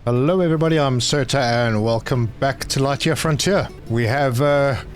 Hello everybody, I'm Serta and welcome back to Lightyear Frontier. We have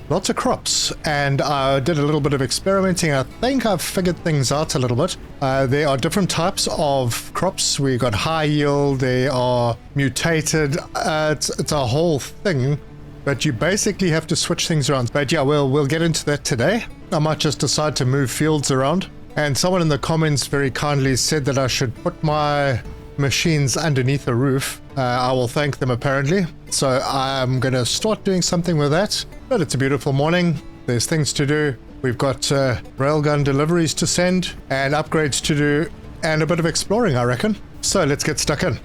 lots of crops and I did a little bit of experimenting. I think I've figured things out a little bit. There are different types of crops. We got high yield, they are mutated, it's a whole thing. But you basically have to switch things around. But yeah, we'll get into that today. I might just decide to move fields around. And someone in the comments very kindly said that I should put my machines underneath a roof. I will thank them apparently. So I'm going to start doing something with that. But it's a beautiful morning. There's things to do. We've got railgun deliveries to send and upgrades to do and a bit of exploring, I reckon. So let's get stuck in.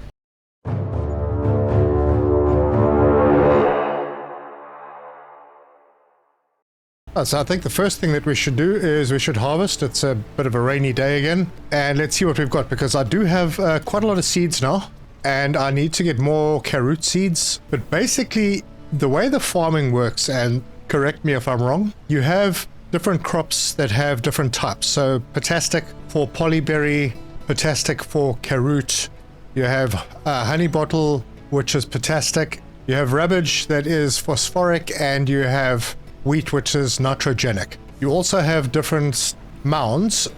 So I think the first thing that we should do is we should harvest. It's a bit of a rainy day again. And let's see what we've got, because I do have quite a lot of seeds now. And I need to get more carrot seeds. But basically, the way the farming works, and correct me if I'm wrong, you have different crops that have different types. So potastic for polyberry, potastic for carrot. You have honey bottle, which is potastic. You have rabbage that is phosphoric, and you have wheat, which is nitrogenic. You also have different mounds.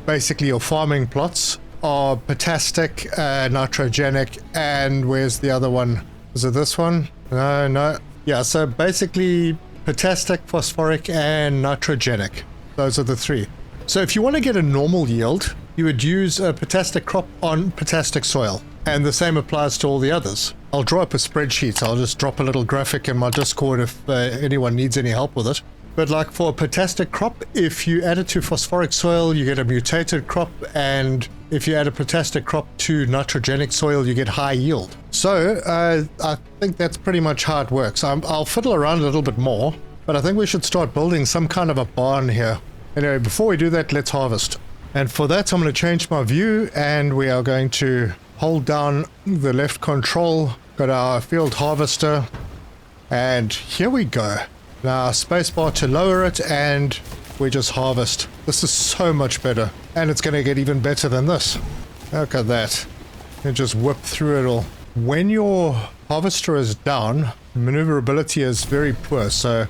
Basically your farming plots are potastic, nitrogenic, and where's the other one? Is it this one? No. Yeah, so basically potastic, phosphoric, and nitrogenic. Those are the three. So if you want to get a normal yield, you would use a potastic crop on potastic soil. And the same applies to all the others. I'll draw up a spreadsheet. I'll just drop a little graphic in my Discord if anyone needs any help with it. But like for a potastic crop, if you add it to phosphoric soil, you get a mutated crop. And if you add a potastic crop to nitrogenic soil, you get high yield. So I think that's pretty much how it works. I'll fiddle around a little bit more, but I think we should start building some kind of a barn here. Anyway, before we do that, let's harvest. And for that, I'm going to change my view, and we are going to hold down the left control, got our field harvester, and here we go. Now spacebar to lower it, and we just harvest. This is so much better, and it's going to get even better than this. Look at that. You just whip through it all. When your harvester is down, maneuverability is very poor, so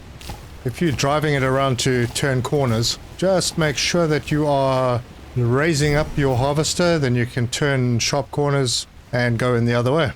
if you're driving it around to turn corners, just make sure that you are raising up your harvester, then you can turn sharp corners and go in the other way.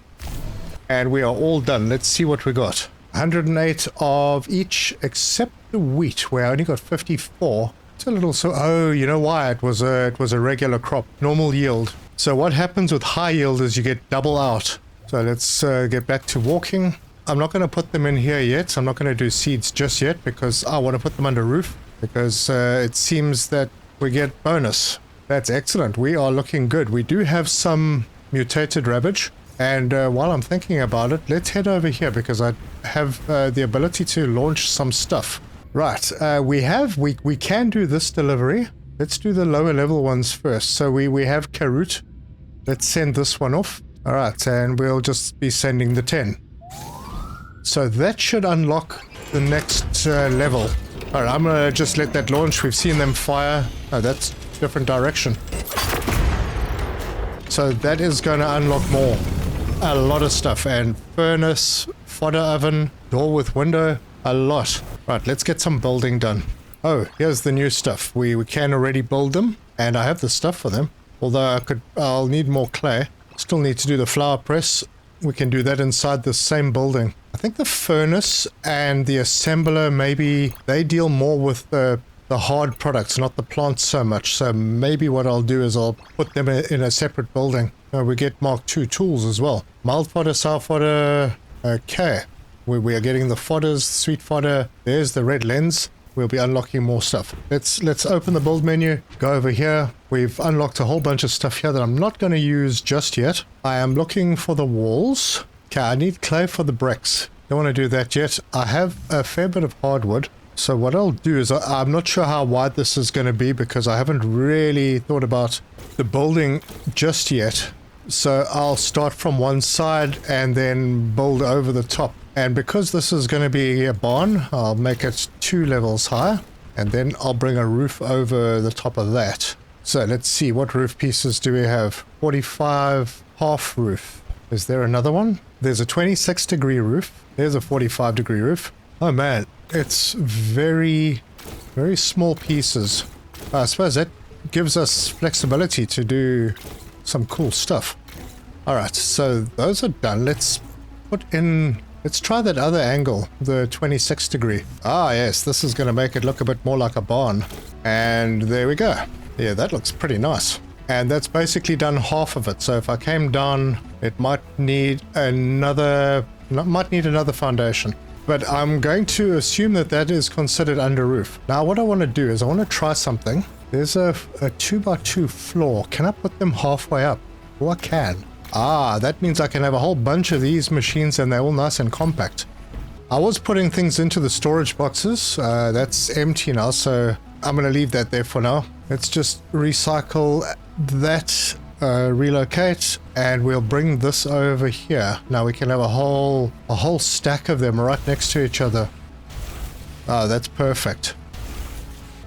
And we are all done. Let's see what we got. 108 of each except the wheat, where I only got 54. It's a little oh, you know why? It was a regular crop, normal yield. So what happens with high yield is you get double out. So let's get back to walking. I'm not going to put them in here yet. I'm not going to do seeds just yet because I want to put them under roof, because it seems that we get bonus. That's excellent. We are looking good. We do have some mutated rabbage. And while I'm thinking about it, let's head over here because I have the ability to launch some stuff. Right. We can do this delivery. Let's do the lower level ones first. So we have carrot. Let's send this one off. All right. And we'll just be sending the 10. So that should unlock the next level. All right. I'm going to just let that launch. We've seen them fire. Oh, that's different direction. So that is going to unlock a lot of stuff, and furnace, fodder oven, door with window, a lot. Right, let's get some building done. Oh, here's the new stuff. We can already build them, and I have the stuff for them, although I'll need more clay. Still need to do the flour press. We can do that inside the same building. I think the furnace and the assembler, maybe they deal more with the hard products, not the plants so much. So maybe what I'll do is I'll put them in a separate building. We get Mark II tools as well. Mild fodder, sour fodder. Okay. We are getting the fodders, sweet fodder. There's the red lens. We'll be unlocking more stuff. Let's open the build menu. Go over here. We've unlocked a whole bunch of stuff here that I'm not going to use just yet. I am looking for the walls. Okay, I need clay for the bricks. Don't want to do that yet. I have a fair bit of hardwood. So what I'll do is I'm not sure how wide this is going to be because I haven't really thought about the building just yet. So I'll start from one side and then build over the top. And because this is going to be a barn, I'll make it 2 levels high. And then I'll bring a roof over the top of that. So let's see, what roof pieces do we have? 45 half roof. Is there another one? There's a 26-degree roof. There's a 45-degree roof. Oh man, it's very, very small pieces. I suppose that gives us flexibility to do some cool stuff. Alright, so those are done. Let's try that other angle, the 26 degree. Ah yes, this is going to make it look a bit more like a barn. And there we go. Yeah, that looks pretty nice. And that's basically done half of it. So if I came down, it might need another foundation. But I'm going to assume that that is considered under roof. Now what I want to do is I want to try something. There's a 2x2 floor. Can I put them halfway up? Oh, I can. Ah, that means I can have a whole bunch of these machines and they're all nice and compact. I was putting things into the storage boxes. That's empty now, so I'm going to leave that there for now. Let's just recycle that, relocate, and we'll bring this over here. Now we can have a whole stack of them right next to each other. Ah, that's perfect.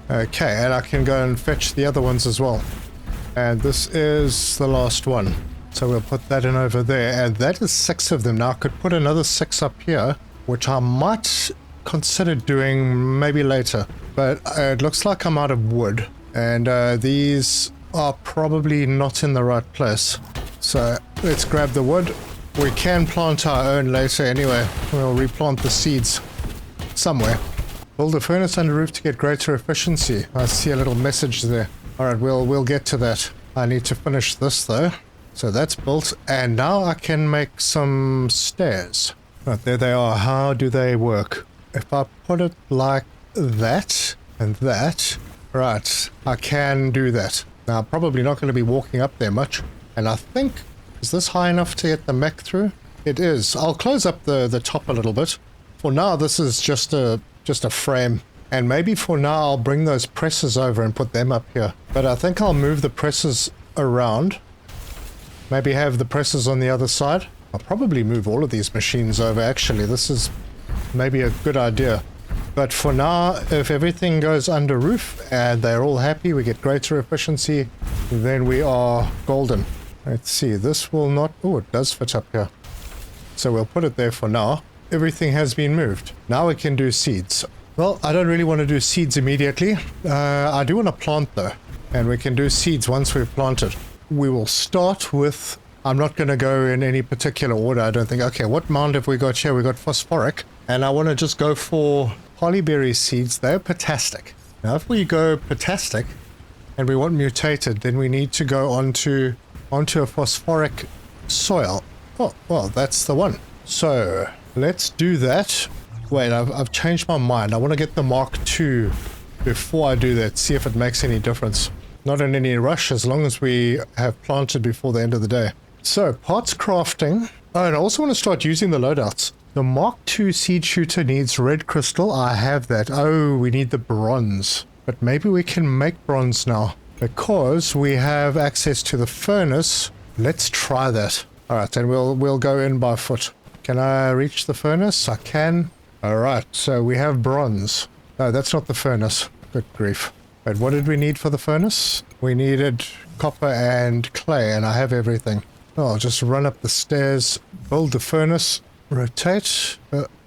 Okay, and I can go and fetch the other ones as well. And this is the last one. So we'll put that in over there, and that is 6 of them. Now I could put another 6 up here, which I might consider doing maybe later. But it looks like I'm out of wood, and these are probably not in the right place. So let's grab the wood. We can plant our own later anyway. We'll replant the seeds somewhere. Build a furnace under roof to get greater efficiency. I see a little message there. Alright, we'll get to that. I need to finish this though. So that's built, and now I can make some stairs. Right, there they are. How do they work? If I put it like that and that, right, I can do that. Now, I'm probably not going to be walking up there much, and I think, is this high enough to get the mech through? It is. I'll close up the top a little bit. For now, this is just a frame, and maybe for now I'll bring those presses over and put them up here. But I think I'll move the presses around. Maybe have the presses on the other side. I'll probably move all of these machines over, actually. This is maybe a good idea. But for now, if everything goes under roof and they're all happy, we get greater efficiency, then we are golden. Let's see, this will not... Oh, it does fit up here. So we'll put it there for now. Everything has been moved. Now we can do seeds. Well, I don't really want to do seeds immediately. I do want to plant though. And we can do seeds once we've planted. We will start with... I'm not going to go in any particular order, I don't think. Okay, what mound have we got here? We got phosphoric. And I want to just go for polyberry seeds. They're potastic. Now, if we go potastic and we want mutated, then we need to go onto a phosphoric soil. Oh, well, that's the one. So, let's do that. Wait, I've changed my mind. I want to get the Mark II before I do that, see if it makes any difference. Not in any rush, as long as we have planted before the end of the day. So, parts crafting. Oh, and I also want to start using the loadouts. The Mark II seed shooter needs red crystal. I have that. Oh, we need the bronze. But maybe we can make bronze now, because we have access to the furnace. Let's try that. Alright, then we'll go in by foot. Can I reach the furnace? I can. Alright, so we have bronze. No, that's not the furnace. Good grief. But what did we need for the furnace? We needed copper and clay, and I have everything. Oh, I'll just run up the stairs, build the furnace, rotate.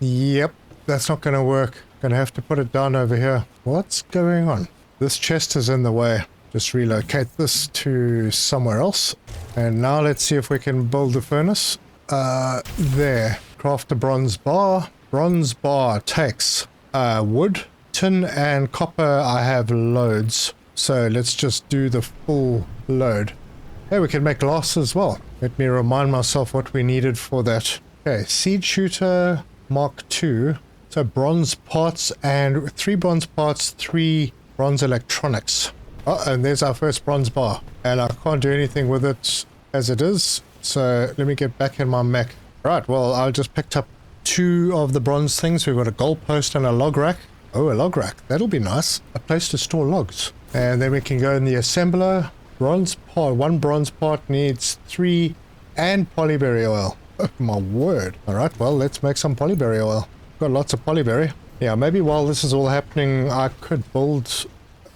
Yep, that's not going to work. Going to have to put it down over here. What's going on? This chest is in the way. Just relocate this to somewhere else. And now let's see if we can build the furnace. There. Craft a bronze bar. Bronze bar takes wood. Tin and copper, I have loads. So let's just do the full load. Hey, we can make glass as well. Let me remind myself what we needed for that. Okay, seed shooter Mark II. So bronze parts and 3 bronze parts, 3 bronze electronics. Oh, and there's our first bronze bar. And I can't do anything with it as it is. So let me get back in my mech. Right, well, I just picked up 2 of the bronze things. We've got a gold post and a log rack. Oh, a log rack. That'll be nice. A place to store logs. And then we can go in the assembler. Bronze part. 1 bronze part needs 3 and polyberry oil. Oh, my word. Alright, well, let's make some polyberry oil. Got lots of polyberry. Yeah, maybe while this is all happening, I could build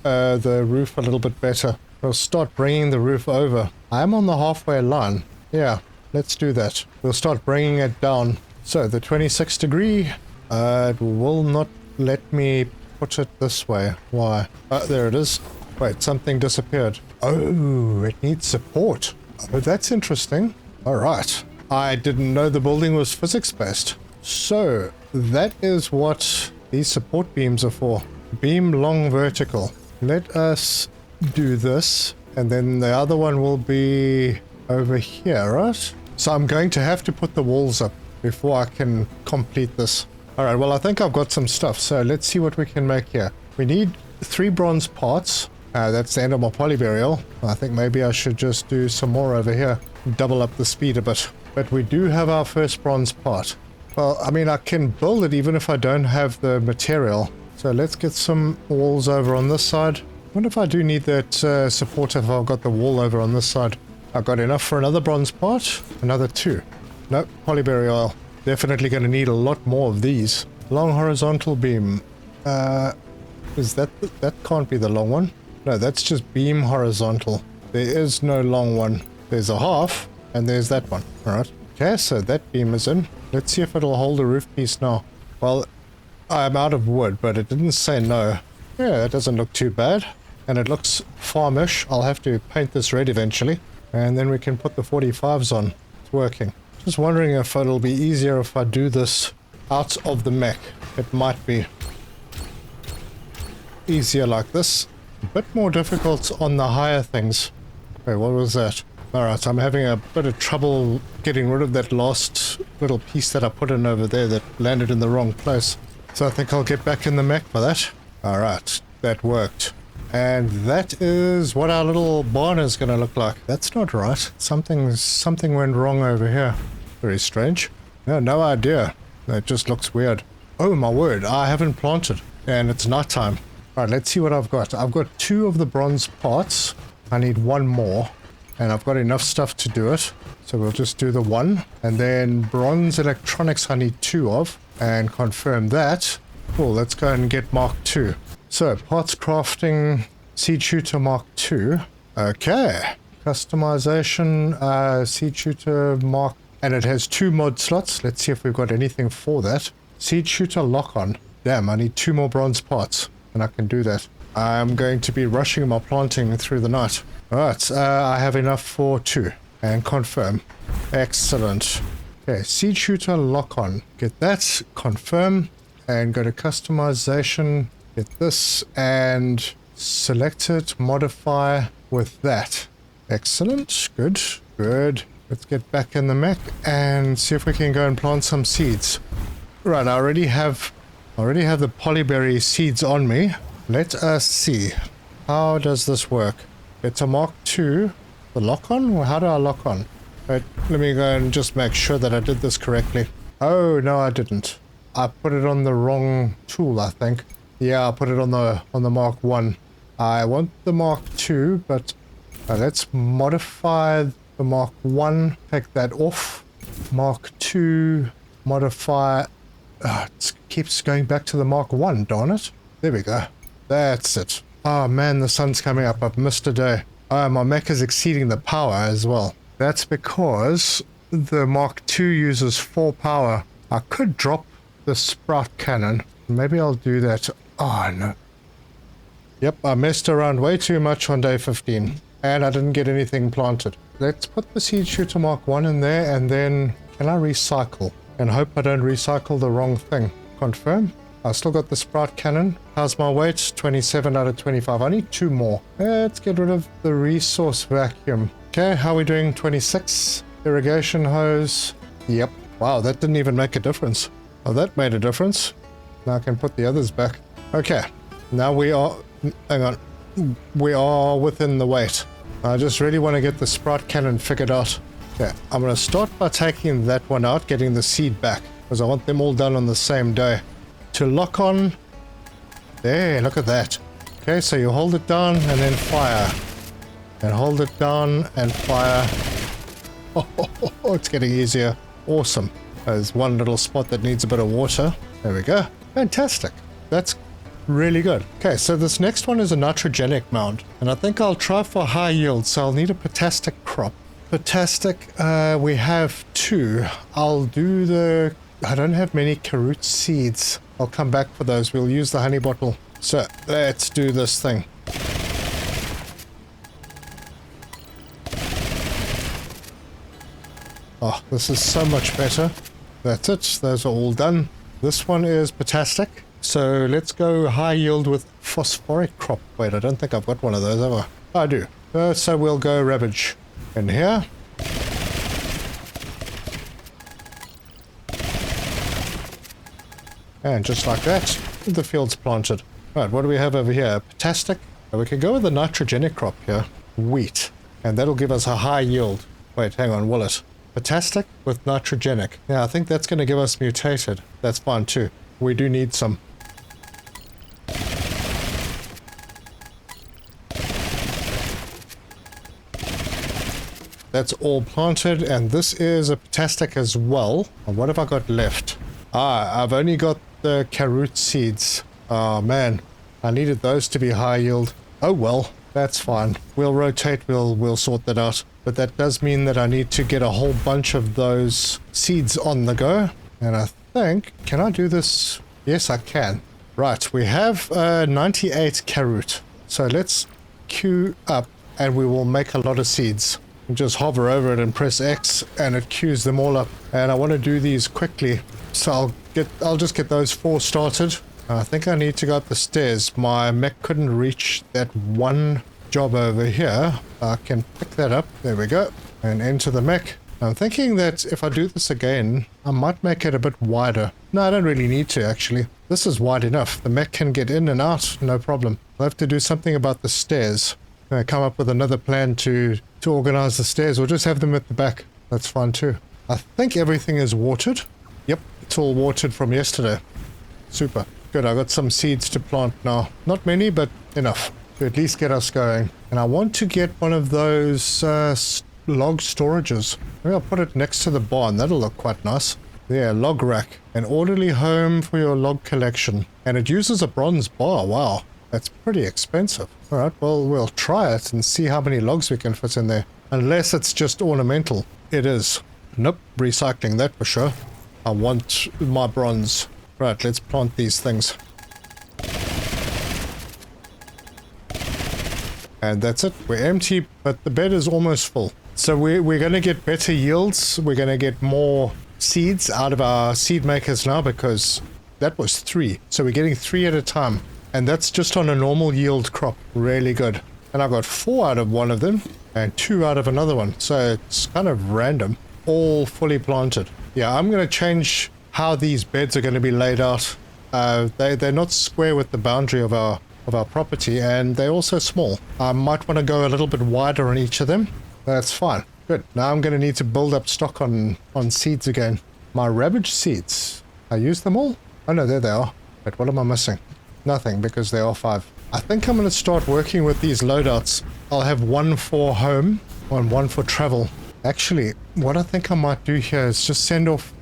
the roof a little bit better. We'll start bringing the roof over. I am on the halfway line. Yeah. let's do that. We'll start bringing it down. So the 26 degree, it will not let me put it this way. Why? There it is. Wait, something disappeared. Oh, it needs support. Oh, that's interesting. All right. I didn't know the building was physics-based. So that is what these support beams are for. Beam long vertical. Let us do this, and then the other one will be over here, right? So I'm going to have to put the walls up before I can complete this. All right, well, I think I've got some stuff, so let's see what we can make here. We need 3 bronze parts. That's the end of my polyburial. I think maybe I should just do some more over here. Double up the speed a bit. But we do have our first bronze part. Well, I mean, I can build it even if I don't have the material. So let's get some walls over on this side. I wonder if I do need that support if I've got the wall over on this side. I've got enough for another bronze part. Another 2. Nope, polyburial. Definitely going to need a lot more of these. Long horizontal beam. Is that can't be the long one. No, that's just beam horizontal. There is no long one. There's a half, and there's that one. All right. Okay, so that beam is in. Let's see if it'll hold a roof piece now. Well, I'm out of wood, but it didn't say no. Yeah, that doesn't look too bad. And it looks farmish. I'll have to paint this red eventually. And then we can put the 45s on. It's working. Just wondering if it'll be easier if I do this out of the mech. It might be easier like this. A bit more difficult on the higher things. Wait, what was that? Alright, I'm having a bit of trouble getting rid of that last little piece that I put in over there that landed in the wrong place. So I think I'll get back in the mech for that. Alright, that worked. And that is what our little barn is going to look like. That's not right. Something went wrong over here. Very strange. No idea. It just looks weird. Oh my word, I haven't planted. And it's nighttime. Alright, let's see what I've got. I've got 2 of the bronze parts. I need 1 more. And I've got enough stuff to do it. So we'll just do the 1. And then bronze electronics I need 2 of. And confirm that. Cool, let's go and get Mark 2. So, parts crafting, seed shooter Mark 2. Okay. Customization, seed shooter Mark... And it has 2 mod slots. Let's see if we've got anything for that. Seed shooter lock-on. Damn, I need 2 more bronze parts. And I can do that. I'm going to be rushing my planting through the night. Alright, I have enough for 2. And confirm. Excellent. Okay, seed shooter lock-on. Get that. Confirm. And go to customization. Get this and select it, modify with that. Excellent. Good. Good. Let's get back in the mech and see if we can go and plant some seeds. Right, I already have the polyberry seeds on me. Let us see. How does this work? It's a Mark II. The lock-on? Or how do I lock on? Wait, let me go and just make sure that I did this correctly. Oh, no, I didn't. I put it on the wrong tool, I think. Yeah, I put it on the Mark 1. I want the Mark 2, but let's modify the Mark 1. Take that off. Mark 2, modify. It keeps going back to the Mark 1, darn it. There we go. That's it. Oh man, the sun's coming up. I've missed a day. Oh, my mech is exceeding the power as well. That's because the Mark 2 uses 4 power. I could drop the sprout cannon. Maybe I'll do that. Oh, no. Yep, I messed around way too much on day 15. And I didn't get anything planted. Let's put the seed shooter Mark 1 in there, and then can I recycle? And hope I don't recycle the wrong thing. Confirm. I still got the sprout cannon. How's my weight? 27 out of 25. I need 2 more. Let's get rid of the resource vacuum. Okay, how are we doing? 26. Irrigation hose. Yep. Wow, that didn't even make a difference. Oh, that made a difference. Now I can put the others back. Okay, now we are... Hang on. We are within the weight. I just really want to get the sprout cannon figured out. Okay, I'm going to start by taking that one out, getting the seed back, because I want them all done on the same day. To lock on... There, look at that. Okay, so you hold it down and then fire. And hold it down and fire. Oh, it's getting easier. Awesome. There's one little spot that needs a bit of water. There we go. Fantastic. That's really good. Okay, so this next one is a nitrogenic mound. And I think I'll try for high yield, so I'll need a potastic crop. Fantastic. We have 2. I'll do the... I don't have many carrot seeds. I'll come back for those. We'll use the honey bottle. So let's do this thing. Oh, this is so much better. That's it. Those are all done. This one is fantastic. So let's go high yield with phosphoric crop. Wait, I don't think I've got one of those, have I? Oh, I do. So we'll go ravage in here. And just like that, the field's planted. Right, what do we have over here? Fantastic. We can go with the nitrogenic crop here. Wheat. And that'll give us a high yield. Wait, hang on, will it? Fantastic with nitrogenic. Yeah, I think that's going to give us mutated. That's fine too. We do need some. That's all planted, and this is a fantastic as well. And what have I got left? Ah, I've only got the carrot seeds. Oh man, I needed those to be high yield. Oh well, that's fine. We'll rotate, we'll sort that out. But that does mean that I need to get a whole bunch of those seeds on the go. And I think, can I do this? Yes, I can. Right, we have 98 carrot. So let's queue up and we will make a lot of seeds. Just hover over it and press X and it queues them all up. And I want to do these quickly. So I'll just get those 4 started. I think I need to go up the stairs. My mech couldn't reach that one job over here. I can pick that up. There we go. And enter the mech. I'm thinking that if I do this again, I might make it a bit wider. No, I don't really need to actually. This is wide enough. The mech can get in and out, no problem. I'll have to do something about the stairs. Come up with another plan to organize the stairs, or just have them at the back. That's fine too. I think everything is watered. Yep, it's all watered from yesterday. Super. Good, I got some seeds to plant now. Not many, but enough to at least get us going. And I want to get one of those log storages. Maybe I'll put it next to the barn. That'll look quite nice. There, log rack. An orderly home for your log collection. And it uses a bronze bar. Wow, that's pretty expensive. Alright, well, we'll try it and see how many logs we can fit in there. Unless it's just ornamental. It is. Nope, recycling that for sure. I want my bronze. Right, let's plant these things. And that's it. We're empty, but the bed is almost full. So we're going to get better yields. We're going to get more seeds out of our seed makers now, because that was 3. So we're getting 3 at a time. And that's just on a normal yield crop. Really good. And I got 4 out of one of them and 2 out of another one. So it's kind of random. All fully planted. Yeah, I'm going to change how these beds are going to be laid out. They're not square with the boundary of our property, and they're also small. I might want to go a little bit wider on each of them. That's fine. Good. Now I'm going to need to build up stock on seeds again. My ravage seeds. I used them all? Oh no, there they are. But what am I missing? Nothing, because there are 5. I think I'm going to start working with these loadouts. I'll have 1 for home and 1 for travel. Actually, what I think I might do here is just send off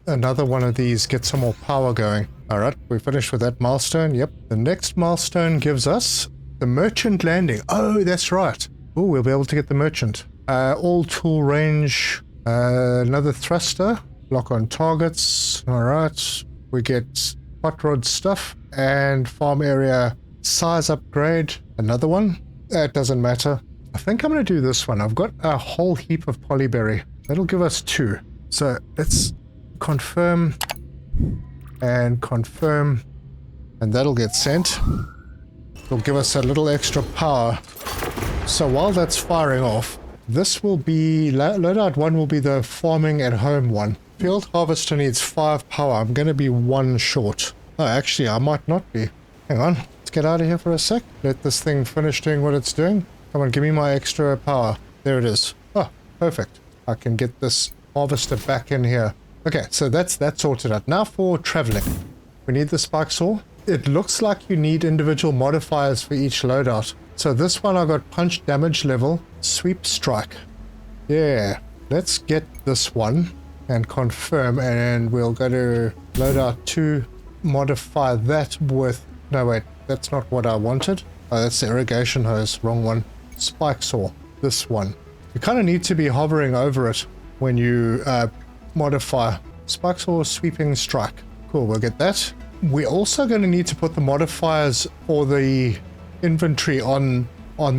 another one of these, get some more power going. Alright, we finished with that milestone. Yep. The next milestone gives us the merchant landing. Oh, that's right. Oh, we'll be able to get the merchant. All tool range. Another thruster. Lock on targets. Alright. We get hot rod stuff. And farm area size upgrade. Another one. It doesn't matter. I think I'm going to do this one. I've got a whole heap of polyberry. That'll give us 2. So let's confirm and confirm, and that'll get sent. It'll give us a little extra power. So while that's firing off, this will be loadout 1 will be the farming at home one. Field harvester needs 5 power. I'm going to be 1 short. Oh, actually, I might not be. Hang on, let's get out of here for a sec. Let this thing finish doing what it's doing. Come on, give me my extra power. There it is. Oh, perfect. I can get this harvester back in here. Okay, so that's sorted out. Now for traveling. We need the spike saw. It looks like you need individual modifiers for each loadout. So this one I got punch damage level, sweep strike. Yeah, let's get this one and confirm, and we'll go to loadout 2, modify that with... No, wait, that's not what I wanted. Oh, that's the irrigation hose. Wrong one. Spike saw. This one. You kind of need to be hovering over it when you modify. Spikes or sweeping strike. Cool, we'll get that. We're also going to need to put the modifiers for the inventory on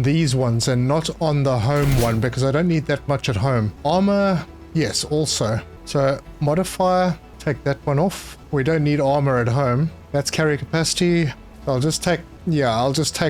these ones and not on the home one, because I don't need that much at home. Armor, yes, also. So modifier, take that one off. We don't need armor at home. That's carry capacity. I'll just take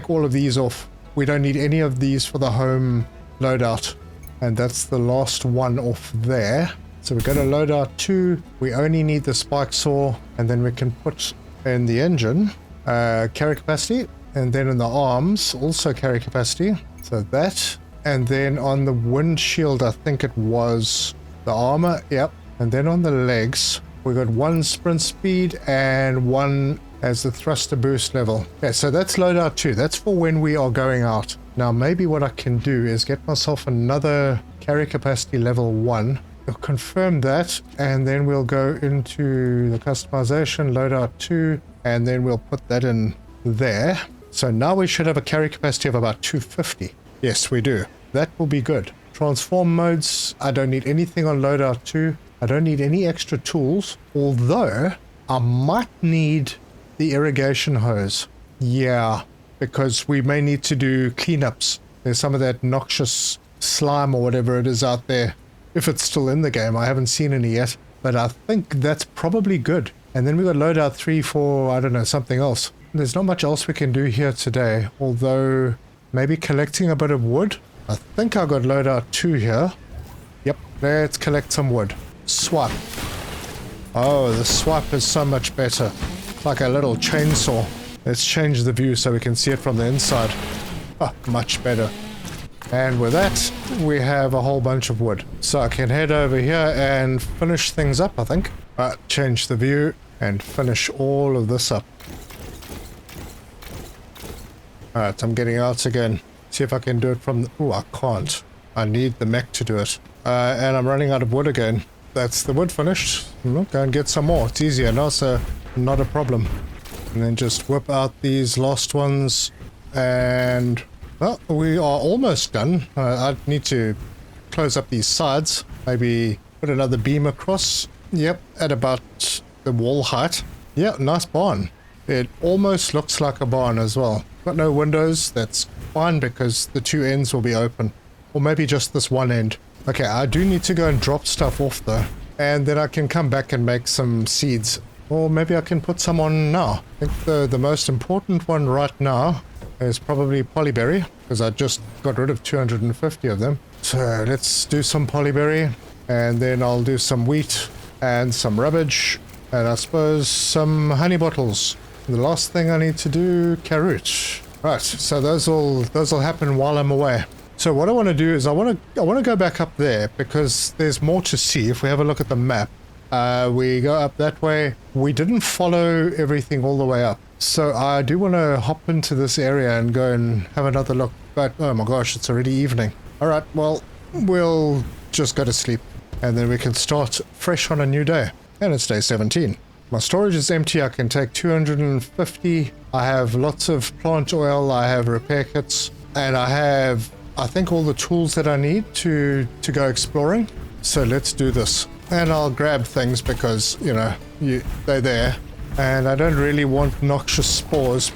all of these off. We don't need any of these for the home loadout. And that's the last one off there. So we're going to load out 2. We only need the spike saw, and then we can put in the engine carry capacity, and then in the arms also carry capacity. So that, and then on the windshield I think it was the armor, yep. And then on the legs we got 1 sprint speed and 1 as the thruster boost level. Yeah, so that's loadout 2. That's for when we are going out. Now maybe what I can do is get myself another carry capacity level 1. We'll confirm that, and then we'll go into the customization, loadout 2, and then we'll put that in there. So now we should have a carry capacity of about 250. Yes, we do. That will be good. Transform modes, I don't need anything on loadout 2. I don't need any extra tools, although I might need the irrigation hose. Yeah, because we may need to do cleanups. There's some of that noxious slime or whatever it is out there. If it's still in the game, I haven't seen any yet, but I think that's probably good. And then we got loadout 3 for, I don't know, something else. There's not much else we can do here today, although maybe collecting a bit of wood. I think I got loadout 2 here. Yep, let's collect some wood. Swipe. Oh, the swipe is so much better. It's like a little chainsaw. Let's change the view so we can see it from the inside. Oh, much better. And with that, we have a whole bunch of wood. So I can head over here and finish things up, I think. Change the view and finish all of this up. Alright, I'm getting out again. See if I can do it from the... Oh, I can't. I need the mech to do it. And I'm running out of wood again. That's the wood finished. Go and get some more. It's easier now, so not a problem. And then just whip out these last ones. And... well, we are almost done. I need to close up these sides. Maybe put another beam across. Yep, at about the wall height. Yeah, nice barn. It almost looks like a barn as well. Got no windows. That's fine because the 2 ends will be open. Or maybe just this one end. Okay, I do need to go and drop stuff off though. And then I can come back and make some seeds. Or maybe I can put some on now. I think the most important one right now is probably polyberry, because I just got rid of 250 of them. So let's do some polyberry, and then I'll do some wheat and some rubbish, and I suppose some honey bottles. The last thing I need to do, carrot. Right, so those will happen while I'm away. So what I want to do is I want to go back up there because there's more to see. If we have a look at the map, we go up that way. We didn't follow everything all the way up. So I do want to hop into this area and go and have another look. But oh my gosh, it's already evening. Alright, well, we'll just go to sleep. And then we can start fresh on a new day. And it's day 17. My storage is empty. I can take 250. I have lots of plant oil. I have repair kits. And I have, I think, all the tools that I need to go exploring. So let's do this. And I'll grab things because, you know, they're there. And I don't really want noxious spores.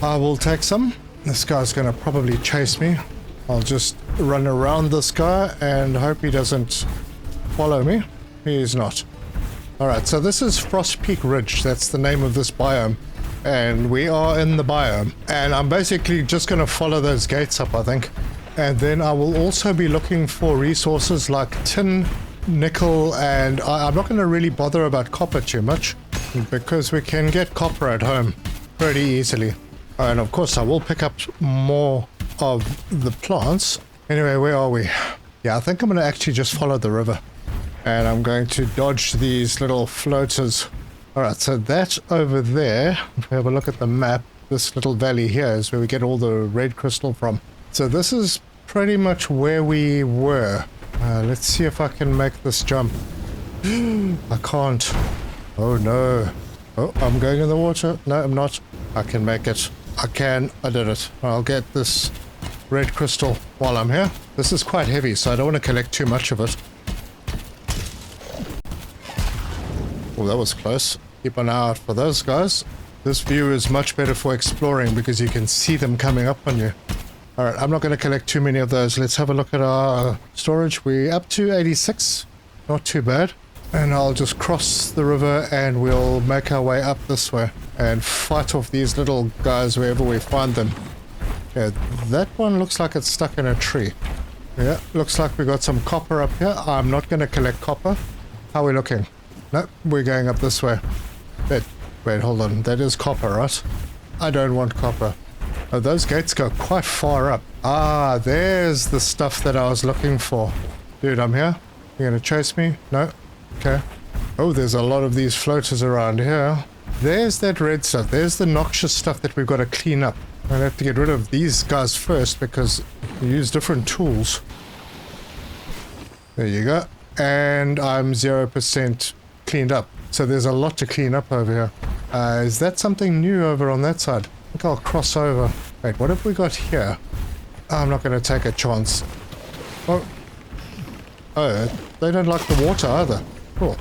I will take some. This guy's going to probably chase me. I'll just run around this guy and hope he doesn't follow me. He is not. Alright, so this is Frost Peak Ridge. That's the name of this biome. And we are in the biome. And I'm basically just going to follow those gates up, I think. And then I will also be looking for resources like tin, nickel, and I'm not going to really bother about copper too much because we can get copper at home pretty easily. And of course I will pick up more of the plants. Anyway, where are we? Yeah, I think I'm going to actually just follow the river. And I'm going to dodge these little floaters. Alright, so that over there, if we have a look at the map, this little valley here is where we get all the red crystal from. So this is pretty much where we were. Let's see if I can make this jump. I can't. Oh no. Oh, I'm going in the water. No, I'm not. I can make it. I can. I did it. I'll get this red crystal. while I'm here. This is quite heavy, so I don't want to collect too much of it. Oh, that was close. Keep an eye out for those guys. This view is much better for exploring because you can see them coming up on you. Alright, I'm not going to collect too many of those. Let's have a look at our storage. We're up to 86. Not too bad. And I'll just cross the river and we'll make our way up this way and fight off these little guys wherever we find them. Okay, that one looks like it's stuck in a tree. Yeah, looks like we got some copper up here. I'm not going to collect copper. How are we looking? No, we're going up this way. Wait, hold on. That is copper, right? I don't want copper. Oh, those gates go quite far up. Ah, there's the stuff that I was looking for. Dude, I'm here. You gonna chase me? No? Okay. Oh, there's a lot of these floaters around here. There's that red stuff. There's the noxious stuff that we've got to clean up. I'll have to get rid of these guys first because we use different tools. There you go. And I'm 0% cleaned up. So there's a lot to clean up over here. Is that something new over on that side? I think I'll cross over. Wait, what have we got here? Oh, I'm not going to take a chance. Oh, they don't like the water either. Cool.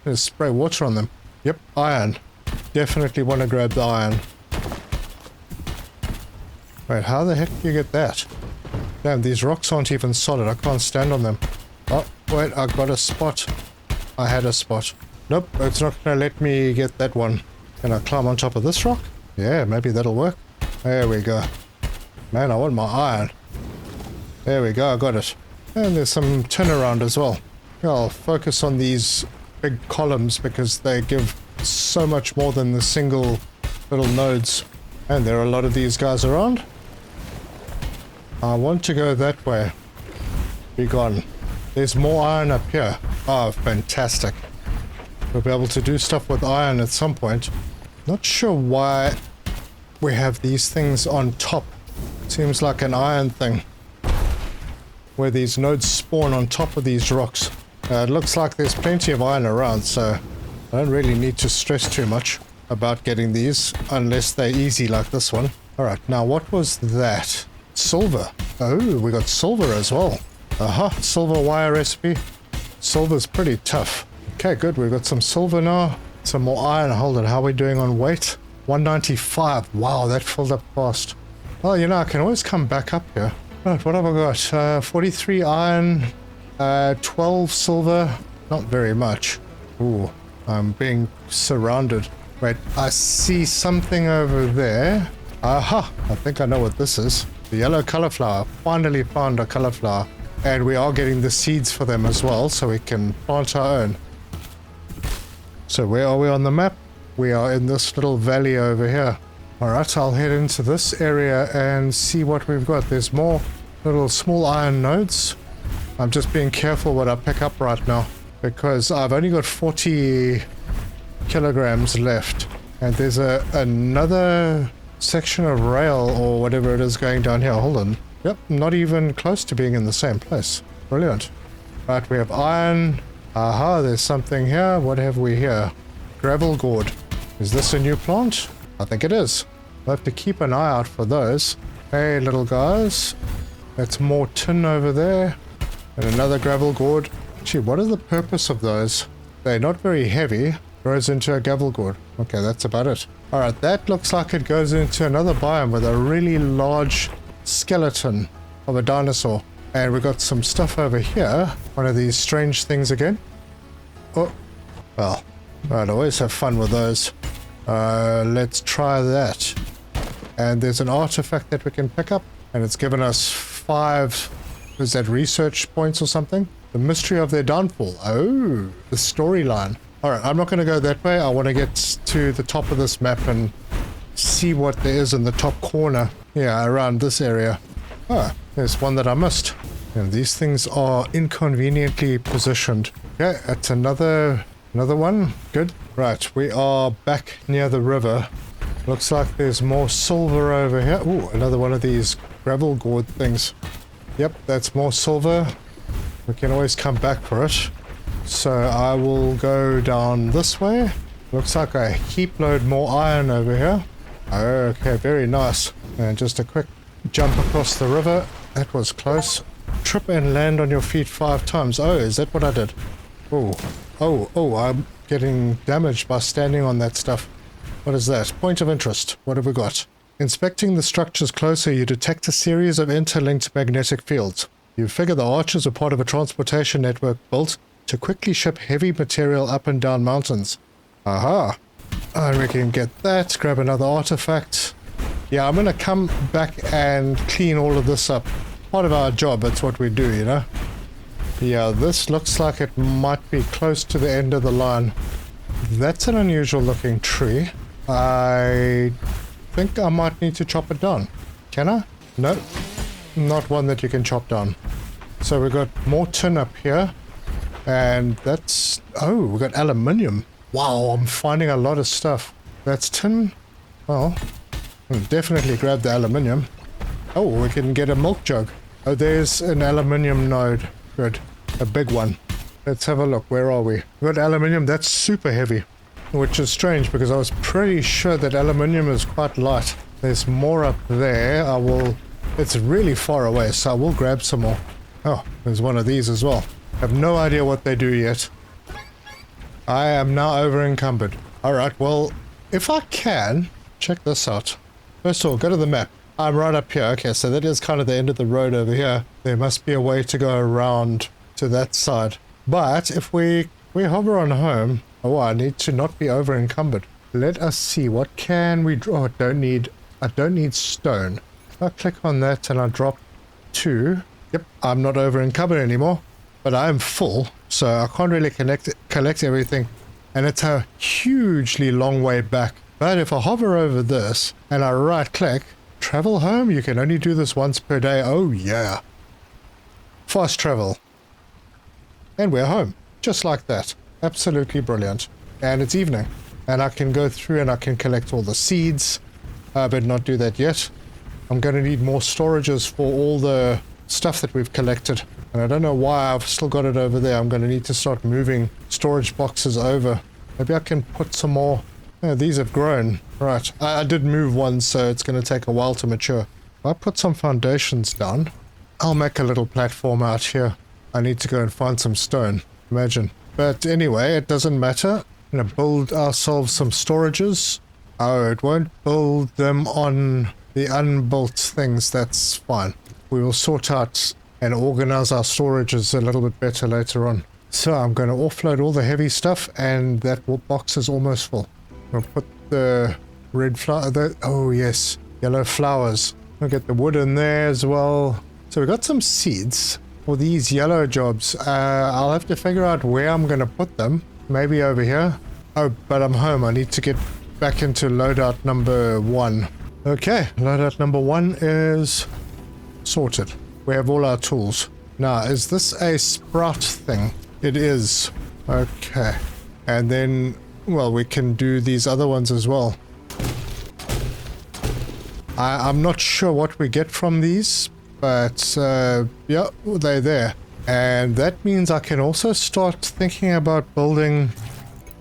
Let's spray water on them. Yep, iron. Definitely want to grab the iron. Wait, how the heck do you get that? Damn, these rocks aren't even solid. I can't stand on them. Oh, wait, I got a spot. I had a spot. Nope, it's not going to let me get that one. Can I climb on top of this rock? Yeah, maybe that'll work. There we go. Man, I want my iron. There we go, I got it. And there's some tin around as well. I'll focus on these big columns because they give so much more than the single little nodes. And there are a lot of these guys around. I want to go that way. Be gone. There's more iron up here. Oh, fantastic. We'll be able to do stuff with iron at some point. Not sure why we have these things on top. Seems like an iron thing. Where these nodes spawn on top of these rocks. It looks like there's plenty of iron around, so I don't really need to stress too much about getting these, unless they're easy like this one. Alright, now what was that? Silver. Oh, we got silver as well. Aha, silver wire recipe. Silver's pretty tough. Okay, good, we've got some silver now. Some more iron. Hold on, how are we doing on weight? 195. Wow, that filled up fast. Well, you know, I can always come back up here. Right, what have I got? 43 iron, 12 silver. Not very much. Ooh, I'm being surrounded. Wait, I see something over there. Aha, I think I know what this is. The yellow cauliflower. Finally found a cauliflower. And we are getting the seeds for them as well, so we can plant our own. So where are we on the map? We are in this little valley over here. Alright, I'll head into this area and see what we've got. There's more little small iron nodes. I'm just being careful what I pick up right now, because I've only got 40 kilograms left. And there's another section of rail or whatever it is going down here. Hold on. Yep, not even close to being in the same place. Brilliant. Right, we have iron. Aha, there's something here. What have we here? Gravel gourd. Is this a new plant? I think it is. I'll have to keep an eye out for those. Hey, little guys. That's more tin over there. And another gravel gourd. Gee, what is the purpose of those? They're not very heavy. Goes into a gravel gourd. Okay, that's about it. Alright, that looks like it goes into another biome with a really large skeleton of a dinosaur. And we got some stuff over here. One of these strange things again. Oh, well, I'd always have fun with those. Let's try that. And there's an artifact that we can pick up. And it's given us 5, is that research points or something? The mystery of their downfall. Oh, the storyline. Alright, I'm not going to go that way. I want to get to the top of this map and see what there is in the top corner. Yeah, around this area. Ah, there's one that I missed. And these things are inconveniently positioned. Okay, that's another one. Good. Right, we are back near the river. Looks like there's more silver over here. Ooh, another one of these gravel gourd things. Yep, that's more silver. We can always come back for it. So I will go down this way. Looks like a heap load more iron over here. Okay, very nice. And just a quick jump across the river. That was close. Trip and land on your feet 5 times. Oh, is that what I did? Oh, I'm getting damaged by standing on that stuff. What is that? Point of interest. What have we got? Inspecting the structures closer, you detect a series of interlinked magnetic fields. You figure the arches are part of a transportation network built to quickly ship heavy material up and down mountains. Aha! I reckon get that, grab another artifact. Yeah, I'm gonna come back and clean all of this up. Part of our job, that's what we do, you know? Yeah, this looks like it might be close to the end of the line. That's an unusual looking tree. I think I might need to chop it down. Can I? No, not one that you can chop down. So we've got more tin up here. And that's... oh, we've got aluminium. Wow, I'm finding a lot of stuff. That's tin. Well, I'll definitely grab the aluminium. Oh, we can get a milk jug. Oh, there's an aluminium node. Good. A big one. Let's have a look. Where are we? We've got aluminium. That's super heavy. Which is strange because I was pretty sure that aluminium is quite light. There's more up there. I will... it's really far away, so I will grab some more. Oh, there's one of these as well. I have no idea what they do yet. I am now over encumbered. Alright, well, if I can... check this out. First of all, go to the map. I'm right up here. Okay, so that is kind of the end of the road over here. There must be a way to go around to that side. But if we hover on home... oh, I need to not be over encumbered. Let us see, what can we draw? I don't need stone. If I click on that and I drop 2, yep, I'm not over encumbered anymore, but I'm full, so I can't really collect everything, and it's a hugely long way back. But if I hover over this and I right click, travel home, you can only do this once per day. Oh yeah. Fast travel. And we're home, just like that. Absolutely brilliant. And it's evening. And I can go through and I can collect all the seeds. But not do that yet. I'm going to need more storages for all the stuff that we've collected. And I don't know why I've still got it over there. I'm going to need to start moving storage boxes over. Maybe I can put some more. Oh, these have grown. Right. I did move one, so it's going to take a while to mature. If I put some foundations down, I'll make a little platform out here. I need to go and find some stone. Imagine. But anyway, it doesn't matter. I'm going to build ourselves some storages. Oh, it won't build them on the unbuilt things. That's fine. We will sort out and organize our storages a little bit better later on. So I'm going to offload all the heavy stuff, and that box is almost full. I'll put the red flower... oh yes, yellow flowers. I'll get the wood in there as well. So we got some seeds for these yellow jobs. I'll have to figure out where I'm going to put them. Maybe over here. Oh, but I'm home. I need to get back into loadout number 1. Okay, loadout number 1 is sorted. We have all our tools. Now, is this a sprout thing? It is. Okay. And then, well, we can do these other ones as well. I'm not sure what we get from these, but yeah, they're there. And that means I can also start thinking about building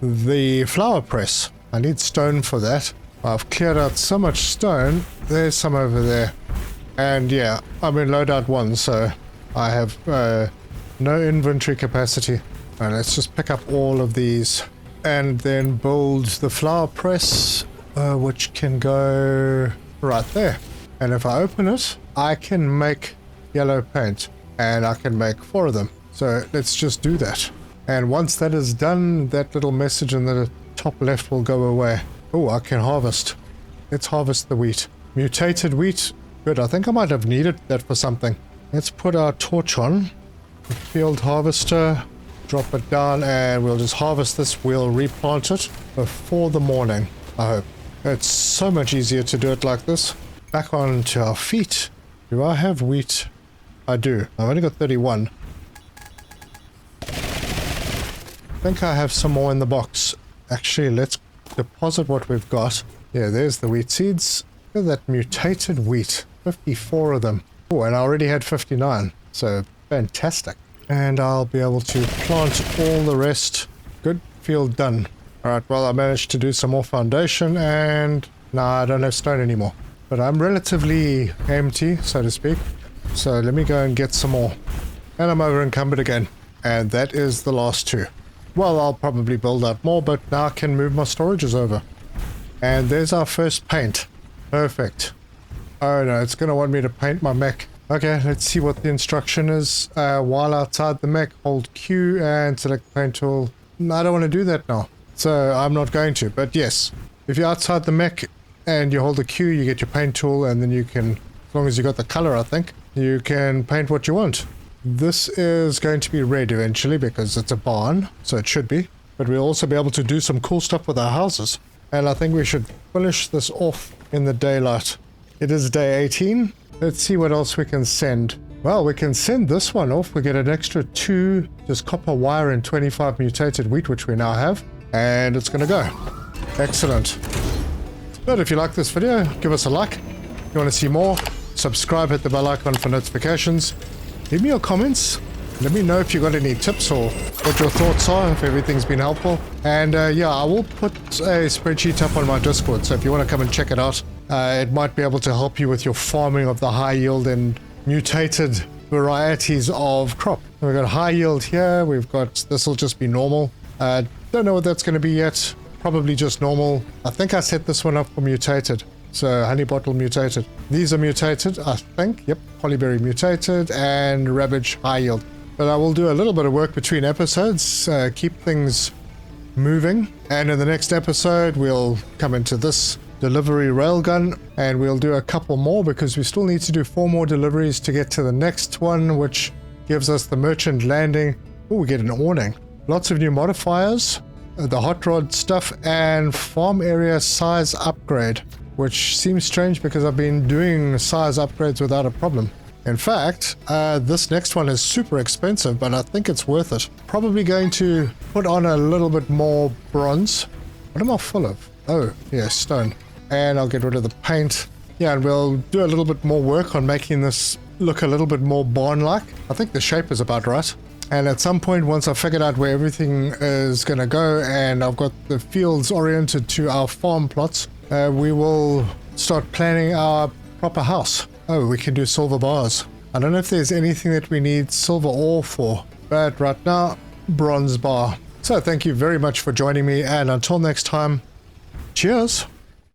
the flower press. I need stone for that. I've cleared out so much stone. There's some over there. And yeah, I'm in loadout 1, so I have no inventory capacity. All right, let's just pick up all of these and then build the flower press, which can go right there. And if I open it, I can make yellow paint, and I can make 4 of them. So let's just do that. And once that is done, that little message in the top left will go away. Oh, I can harvest. Let's harvest the wheat. Mutated wheat. Good, I think I might have needed that for something. Let's put our torch on. The field harvester. Drop it down and we'll just harvest this. We'll replant it before the morning, I hope. It's so much easier to do it like this. Back onto our feet. Do I have wheat? I do. I've only got 31. I think I have some more in the box. Actually, let's deposit what we've got. Yeah, there's the wheat seeds. Look at that mutated wheat. 54 of them. Oh, and I already had 59. So, fantastic. And I'll be able to plant all the rest. Good. Field done. Alright, well, I managed to do some more foundation, and... nah, I don't have stone anymore. But I'm relatively empty, so to speak. So let me go and get some more. And I'm over encumbered again. And that is the last 2. Well, I'll probably build up more, but now I can move my storages over. And there's our first paint. Perfect. Oh no, it's going to want me to paint my mech. Okay, let's see what the instruction is. While outside the mech, hold Q and select paint tool. No, I don't want to do that now. So I'm not going to, but yes. If you're outside the mech and you hold the Q, you get your paint tool, and then you can, as long as you got the color, I think, you can paint what you want. This is going to be red eventually because it's a barn, so it should be. But we'll also be able to do some cool stuff with our houses. And I think we should finish this off in the daylight. It is day 18. Let's see what else we can send. Well, we can send this one off. We get an extra 2 just copper wire and 25 mutated wheat, which we now have. And it's going to go. Excellent. But if you like this video, give us a like. If you want to see more, subscribe, hit the bell icon for notifications. Leave me your comments. Let me know if you got any tips or what your thoughts are, if everything's been helpful. And yeah, I will put a spreadsheet up on my Discord, so if you want to come and check it out, it might be able to help you with your farming of the high yield and mutated varieties of crop. We've got high yield here, we've got, this will just be normal. Don't know what that's going to be yet, probably just normal. I think I set this one up for mutated. So honey bottle mutated. These are mutated, I think. Yep, polyberry mutated and Ravage high yield. But I will do a little bit of work between episodes, keep things moving. And in the next episode, we'll come into this delivery railgun, and we'll do a couple more because we still need to do 4 more deliveries to get to the next one, which gives us the merchant landing. Oh, we get an awning. Lots of new modifiers, the hot rod stuff, and farm area size upgrade. Which seems strange because I've been doing size upgrades without a problem. In fact, this next one is super expensive, but I think it's worth it. Probably going to put on a little bit more bronze. What am I full of? Oh, yeah, stone. And I'll get rid of the paint. Yeah, and we'll do a little bit more work on making this look a little bit more barn-like. I think the shape is about right. And at some point, once I've figured out where everything is going to go and I've got the fields oriented to our farm plots, we will start planning our proper house. Oh, we can do silver bars. I don't know if there's anything that we need silver ore for, but right now, bronze bar. So thank you very much for joining me, and until next time, cheers!